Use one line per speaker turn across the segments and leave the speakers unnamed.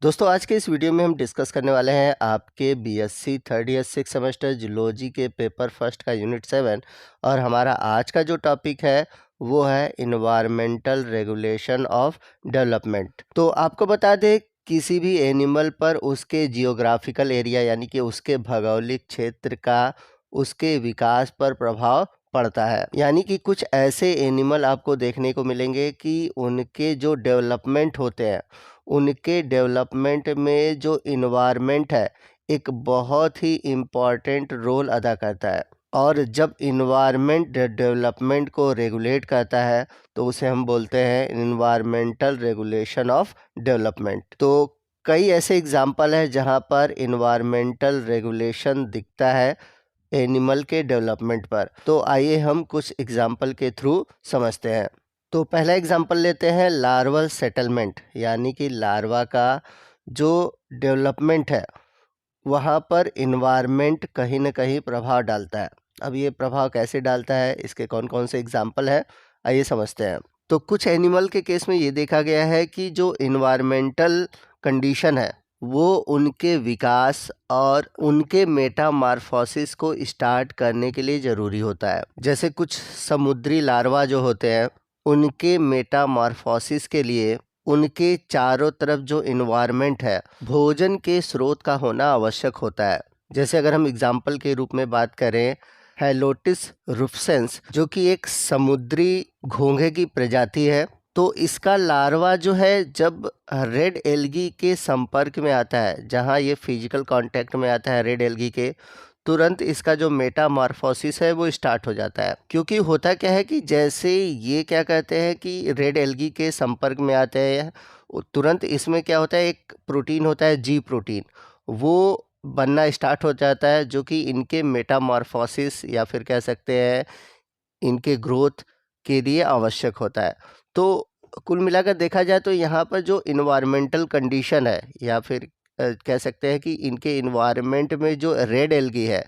दोस्तों आज के इस वीडियो में हम डिस्कस करने वाले हैं आपके BSc third year six semester zoology के पेपर फर्स्ट का यूनिट 7। और हमारा आज का जो टॉपिक है वो है इन्वायरमेंटल रेगुलेशन ऑफ डेवलपमेंट। तो आपको बता दें, किसी भी एनिमल पर उसके जियोग्राफिकल एरिया यानी कि उसके भौगोलिक क्षेत्र का उसके विकास पर प्रभाव पड़ता है। यानी कि कुछ ऐसे एनिमल आपको देखने को मिलेंगे कि उनके जो डेवलपमेंट होते हैं, उनके डेवलपमेंट में जो इन्वायरमेंट है एक बहुत ही इम्पॉर्टेंट रोल अदा करता है। और जब इन्वायरमेंट डेवलपमेंट को रेगुलेट करता है तो उसे हम बोलते हैं इन्वायरमेंटल रेगुलेशन ऑफ डेवलपमेंट। तो कई ऐसे एग्जाम्पल है जहाँ पर इन्वायरमेंटल रेगुलेशन दिखता है एनिमल के डेवलपमेंट पर। तो आइए हम कुछ एग्जाम्पल के थ्रू समझते हैं। तो पहला एग्जाम्पल लेते हैं लार्वल सेटलमेंट, यानी कि लार्वा का जो डेवलपमेंट है वहाँ पर इन्वायरमेंट कहीं ना कहीं प्रभाव डालता है। अब ये प्रभाव कैसे डालता है, इसके कौन कौन से एग्जाम्पल है, आइए समझते हैं। तो कुछ एनिमल के केस में ये देखा गया है कि जो इन्वायरमेंटल कंडीशन है वो उनके विकास और उनके मेटामॉर्फोसिस को स्टार्ट करने के लिए ज़रूरी होता है। जैसे कुछ समुद्री लार्वा जो होते हैं उनके मेटामॉर्फोसिस के लिए उनके चारों तरफ जो इन्वायरमेंट है भोजन के स्रोत का होना आवश्यक होता है। जैसे अगर हम एग्जाम्पल के रूप में बात करें हेलोटिस रुफसेंस, जो कि एक समुद्री घोंघे की प्रजाति है, तो इसका लार्वा जो है जब रेड एल्गी के संपर्क में आता है, जहाँ ये फिजिकल कांटेक्ट में आता है रेड एल्गी के, तुरंत इसका जो मेटामॉर्फोसिस है वो स्टार्ट हो जाता है। क्योंकि होता क्या है कि जैसे ये क्या कहते हैं कि रेड एल्गी के संपर्क में आते हैं, तुरंत इसमें क्या होता है, एक प्रोटीन होता है जी प्रोटीन, वो बनना स्टार्ट हो जाता है, जो कि इनके मेटामॉर्फोसिस या फिर कह सकते हैं इनके ग्रोथ के लिए आवश्यक होता है। तो कुल मिलाकर देखा जाए तो यहाँ पर जो इन्वायरमेंटल कंडीशन है या फिर कह सकते हैं कि इनके इन्वायरमेंट में जो रेड एल्गी है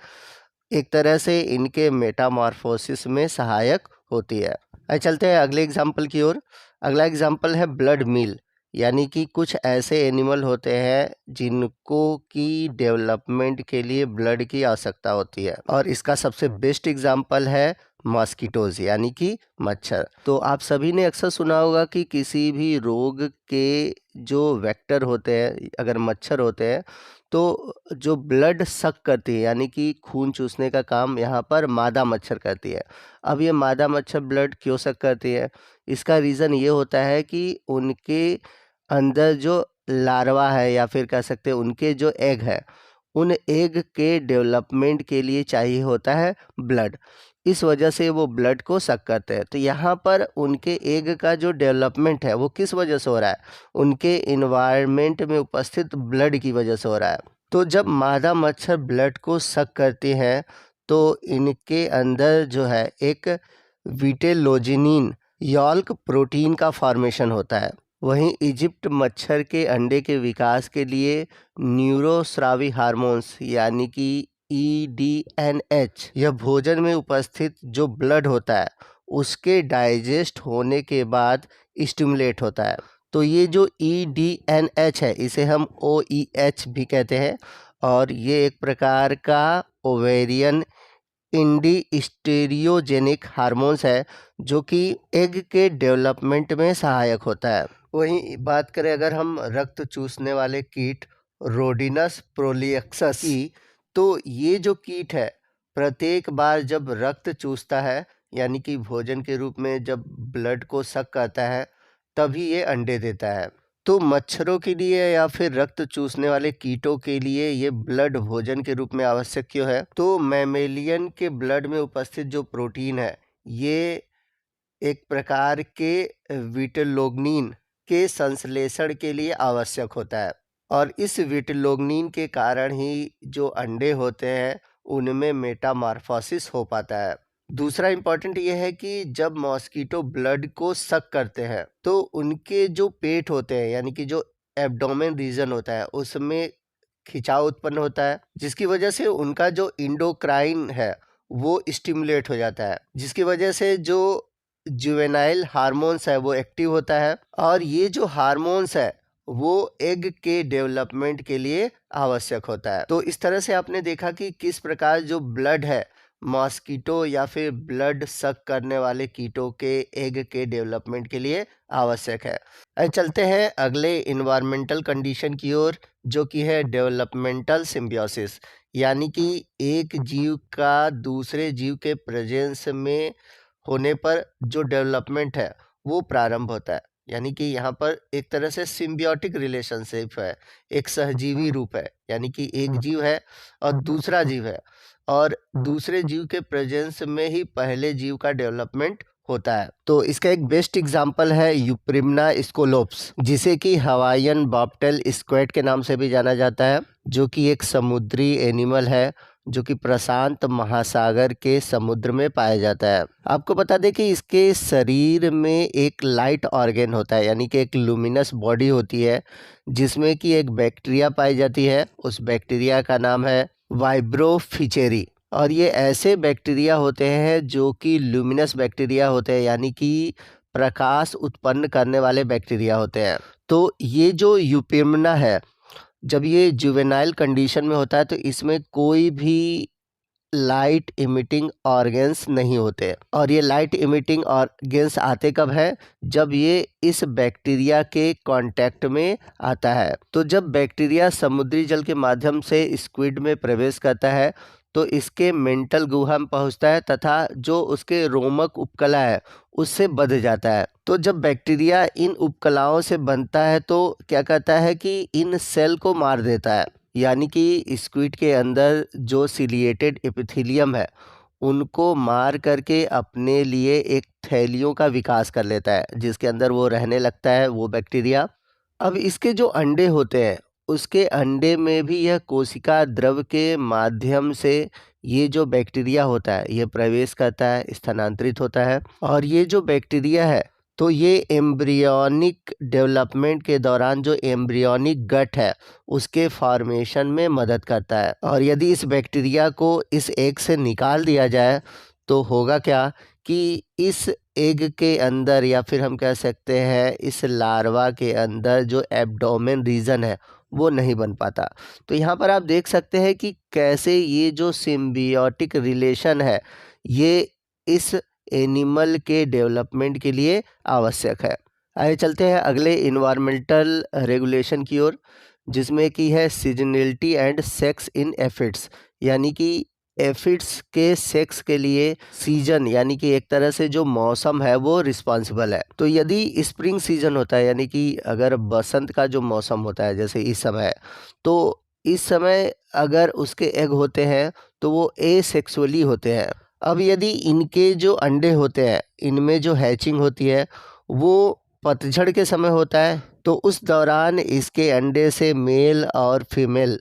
एक तरह से इनके मेटामॉर्फोसिस में सहायक होती है। आइए चलते हैं अगले एग्जाम्पल की ओर। अगला एग्जाम्पल है ब्लड मील, यानी कि कुछ ऐसे एनिमल होते हैं जिनको की डेवलपमेंट के लिए ब्लड की आवश्यकता होती है, और इसका सबसे बेस्ट एग्जाम्पल है मॉस्किटोज यानी कि मच्छर। तो आप सभी ने अक्सर सुना होगा कि किसी भी रोग के जो वेक्टर होते हैं, अगर मच्छर होते हैं, तो जो ब्लड सक करती है यानी कि खून चूसने का काम यहाँ पर मादा मच्छर करती है। अब ये मादा मच्छर ब्लड क्यों सक करती है, इसका रीज़न ये होता है कि उनके अंदर जो लार्वा है या फिर कह सकते हैं उनके जो एग है, उन एग के डेवलपमेंट के लिए चाहिए होता है ब्लड। इस वजह से वो ब्लड को सक करते हैं। तो यहाँ पर उनके एग का जो डेवलपमेंट है वो किस वजह से हो रहा है, उनके इन्वायरमेंट में उपस्थित ब्लड की वजह से हो रहा है। तो जब मादा मच्छर ब्लड को सक करती हैं तो इनके अंदर जो है एक विटेलोजिनिन यॉल्क प्रोटीन का फॉर्मेशन होता है। वहीं इजिप्ट मच्छर के अंडे के विकास के लिए न्यूरोस्रावी हार्मोन्स यानी कि EDNH, यह भोजन में उपस्थित जो ब्लड होता है उसके डाइजेस्ट होने के बाद स्टिमुलेट होता है। तो ये जो EDNH है इसे हम OEH भी कहते हैं, और ये एक प्रकार का ओवेरियन इंडिस्टेरियोजेनिक हार्मोन्स है जो कि एग के डेवलपमेंट में सहायक होता है। वहीं बात करें अगर हम रक्त चूसने वाले कीट रोडिनस प्रोलिएक्सस की, तो ये जो कीट है प्रत्येक बार जब रक्त चूसता है यानी कि भोजन के रूप में जब ब्लड को सक करता है तभी ये अंडे देता है। तो मच्छरों के लिए या फिर रक्त चूसने वाले कीटों के लिए ये ब्लड भोजन के रूप में आवश्यक क्यों है, तो मैमेलियन के ब्लड में उपस्थित जो प्रोटीन है ये एक प्रकार के विटिलोग्निन के संश्लेषण के लिए आवश्यक होता है, और इस विटिलोग्निन के कारण ही जो अंडे होते हैं उनमें मेटामॉर्फोसिस हो पाता है। दूसरा इम्पॉर्टेंट ये है कि जब मॉस्किटो ब्लड को सक करते हैं तो उनके जो पेट होते हैं यानी कि जो एब्डोमेन रीजन होता है उसमें खिंचाव उत्पन्न होता है, जिसकी वजह से उनका जो इंडोक्राइन है वो स्टिमुलेट हो जाता है, जिसकी वजह से जो जुवेनाइल हार्मोन्स है वो एक्टिव होता है, और ये जो हार्मोन्स है वो एग के डेवलपमेंट के लिए आवश्यक होता है। तो इस तरह से आपने देखा कि किस प्रकार जो ब्लड है मॉस्किटो या फिर ब्लड सक करने वाले कीटों के एग के डेवलपमेंट के लिए आवश्यक है। चलते हैं अगले इन्वायरमेंटल कंडीशन की ओर, जो कि है डेवलपमेंटल सिम्बियोसिस, यानी कि एक जीव का दूसरे जीव के प्रेजेंस में होने पर जो डेवलपमेंट है वो प्रारंभ होता है। यानी कि यहाँ पर एक तरह से सिम्बियोटिक रिलेशनशिप है, एक सहजीवी रूप है, यानी कि एक जीव है और दूसरा जीव है, और दूसरे जीव के प्रेजेंस में ही पहले जीव का डेवलपमेंट होता है। तो इसका एक बेस्ट एग्जांपल है यूप्रिम्ना स्कोलोप्स, जिसे कि हवाईयन बॉबटेल स्क्वैड के नाम से भी जाना जाता है, जो कि एक समुद्री एनिमल है जो कि प्रशांत महासागर के समुद्र में पाया जाता है। आपको बता दें कि इसके शरीर में एक लाइट ऑर्गन होता है, यानी कि एक लुमिनस बॉडी होती है, जिसमें कि एक बैक्टीरिया पाई जाती है। उस बैक्टीरिया का नाम है वाइब्रोफिचेरी, और ये ऐसे बैक्टीरिया होते हैं जो कि लुमिनस बैक्टीरिया होते हैं, यानी कि प्रकाश उत्पन्न करने वाले बैक्टीरिया होते हैं। तो ये जो यूपिम्ना है, जब ये जुवेनाइल कंडीशन में होता है तो इसमें कोई भी लाइट इमिटिंग ऑर्गन्स नहीं होते, और ये लाइट इमिटिंग ऑर्गन्स आते कब है, जब ये इस बैक्टीरिया के कांटेक्ट में आता है। तो जब बैक्टीरिया समुद्री जल के माध्यम से स्क्विड में प्रवेश करता है तो इसके मेंटल गुहा में पहुंचता है तथा जो उसके रोमक उपकला है उससे बंध जाता है। तो जब बैक्टीरिया इन उपकलाओं से बंधता है तो क्या करता है कि इन सेल को मार देता है, यानी कि स्क्विड के अंदर जो सिलिएटेड एपिथेलियम है उनको मार करके अपने लिए एक थैलियों का विकास कर लेता है, जिसके अंदर वो रहने लगता है वो बैक्टीरिया। अब इसके जो अंडे होते हैं उसके अंडे में भी यह कोशिका द्रव के माध्यम से ये जो बैक्टीरिया होता है ये प्रवेश करता है, स्थानांतरित होता है, और ये जो बैक्टीरिया है तो ये एम्ब्रियोनिक डेवलपमेंट के दौरान जो एम्ब्रियोनिक गट है उसके फॉर्मेशन में मदद करता है। और यदि इस बैक्टीरिया को इस एग से निकाल दिया जाए तो होगा क्या कि इस एग के अंदर, या फिर हम कह सकते हैं इस लार्वा के अंदर, जो एब्डोमेन रीजन है वो नहीं बन पाता। तो यहाँ पर आप देख सकते हैं कि कैसे ये जो सिम्बियोटिक रिलेशन है ये इस एनिमल के डेवलपमेंट के लिए आवश्यक है। आइए चलते हैं अगले इन्वायरमेंटल रेगुलेशन की ओर, जिसमें कि है seasonality and sex in aphids, यानी कि एफिड्स के सेक्स के लिए सीजन, यानी कि एक तरह से जो मौसम है वो रिस्पॉन्सिबल है। तो यदि स्प्रिंग सीजन होता है, यानी कि अगर बसंत का जो मौसम होता है जैसे इस समय, तो इस समय अगर उसके एग होते हैं तो वो एसेक्सुअली होते हैं। अब यदि इनके जो अंडे होते हैं इनमें जो हैचिंग होती है वो पतझड़ के समय होता है, तो उस दौरान इसके अंडे से मेल और फीमेल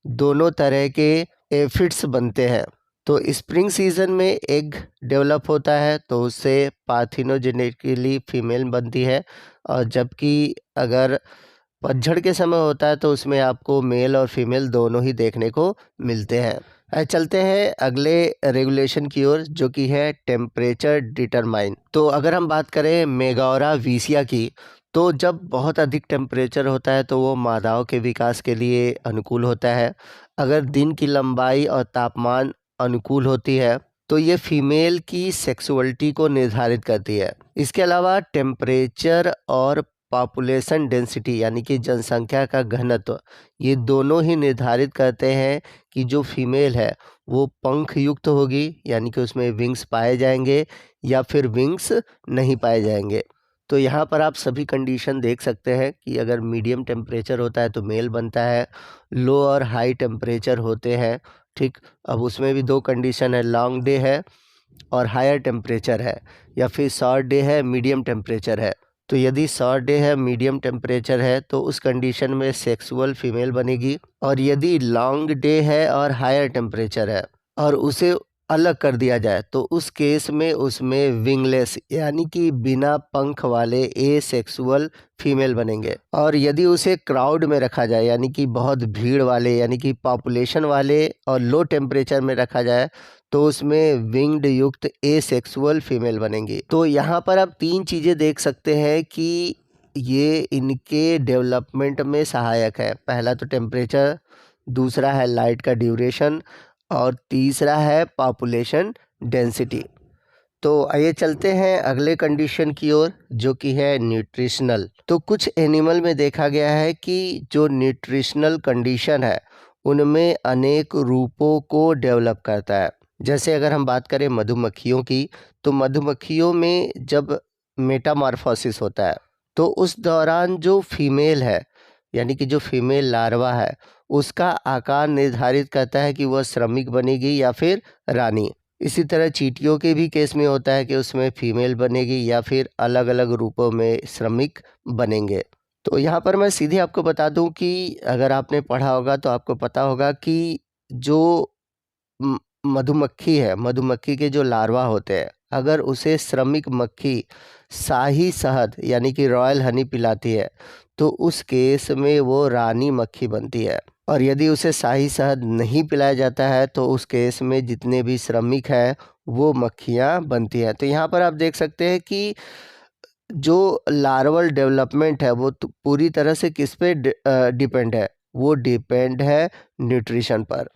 दोनों तरह के एफिड्स बनते हैं। तो स्प्रिंग सीजन में एग डेवलप होता है तो उससे पार्थिनोजेनेटिकली फीमेल बनती है, और जबकि अगर पतझड़ के समय होता है तो उसमें आपको मेल और फीमेल दोनों ही देखने को मिलते हैं। चलते हैं अगले रेगुलेशन की ओर, जो कि है टेम्परेचर डिटरमाइन। तो अगर हम बात करें मेगाओरा वीसिया की, तो जब बहुत अधिक टेम्परेचर होता है तो वो मादाओं के विकास के लिए अनुकूल होता है। अगर दिन की लंबाई और तापमान अनुकूल होती है तो ये फीमेल की सेक्सुअलिटी को निर्धारित करती है। इसके अलावा टेम्परेचर और पॉपुलेशन डेंसिटी, यानी कि जनसंख्या का घनत्व, ये दोनों ही निर्धारित करते हैं कि जो फीमेल है वो पंख युक्त होगी, यानी कि उसमें विंग्स पाए जाएंगे, या फिर विंग्स नहीं पाए जाएंगे। तो यहाँ पर आप सभी कंडीशन देख सकते हैं कि अगर मीडियम टेम्परेचर होता है तो मेल बनता है, लो और हाई टेम्परेचर होते हैं, ठीक। अब उसमें भी दो कंडीशन है, लॉन्ग डे है और हायर टेम्परेचर है, या फिर शॉर्ट डे है, मीडियम टेम्परेचर है। तो यदि शॉर्ट डे है, मीडियम टेम्परेचर है, तो उस कंडीशन में सेक्सुअल फीमेल बनेगी। और यदि लॉन्ग डे है और हायर टेम्परेचर है और उसे अलग कर दिया जाए तो उस केस में उसमें विंगलेस, यानी कि बिना पंख वाले एसेक्सुअल फीमेल बनेंगे। और यदि उसे क्राउड में रखा जाए, यानी कि बहुत भीड़ वाले, यानी कि पॉपुलेशन वाले और लो टेम्परेचर में रखा जाए, तो उसमें विंग्ड युक्त एसेक्सुअल फीमेल बनेंगी। तो यहाँ पर आप तीन चीज़ें देख सकते हैं कि ये इनके डेवलपमेंट में सहायक है। पहला तो टेम्परेचर, दूसरा है लाइट का ड्यूरेशन और तीसरा है पॉपुलेशन डेंसिटी। तो आइए चलते हैं अगले कंडीशन की ओर, जो कि है न्यूट्रिशनल। तो कुछ एनिमल में देखा गया है कि जो न्यूट्रिशनल कंडीशन है उनमें अनेक रूपों को डेवलप करता है। जैसे अगर हम बात करें मधुमक्खियों की, तो मधुमक्खियों में जब मेटामॉर्फोसिस होता है तो उस दौरान जो फीमेल है, यानी कि जो फीमेल लार्वा है, उसका आकार निर्धारित करता है कि वह श्रमिक बनेगी या फिर रानी। इसी तरह चींटियों के भी केस में होता है कि उसमें फीमेल बनेगी या फिर अलग अलग रूपों में श्रमिक बनेंगे। तो यहाँ पर मैं सीधे आपको बता दूं कि अगर आपने पढ़ा होगा तो आपको पता होगा कि जो मधुमक्खी है, मधुमक्खी के जो लार्वा होते हैं, अगर उसे श्रमिक मक्खी शाही शहद यानी कि रॉयल हनी पिलाती है तो उस केस में वो रानी मक्खी बनती है। और यदि उसे शाही शहद नहीं पिलाया जाता है तो उस केस में जितने भी श्रमिक हैं वो मक्खियाँ बनती हैं। तो यहाँ पर आप देख सकते हैं कि जो लार्वल डेवलपमेंट है वो तो पूरी तरह से किस पे डिपेंड है, वो डिपेंड है न्यूट्रिशन पर।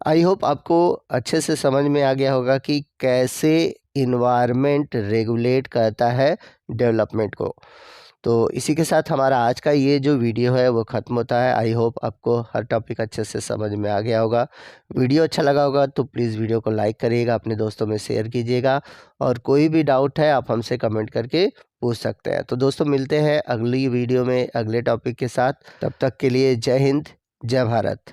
आई होप आपको अच्छे से समझ में आ गया होगा कि कैसे इन्वायरमेंट रेगुलेट करता है डेवलपमेंट को। तो इसी के साथ हमारा आज का ये जो वीडियो है वो ख़त्म होता है। आई होप आपको हर टॉपिक अच्छे से समझ में आ गया होगा। वीडियो अच्छा लगा होगा तो प्लीज़ वीडियो को लाइक करिएगा, अपने दोस्तों में शेयर कीजिएगा और कोई भी डाउट है आप हमसे कमेंट करके पूछ सकते हैं। तो दोस्तों मिलते हैं अगली वीडियो में अगले टॉपिक के साथ। तब तक के लिए जय हिंद, जय भारत।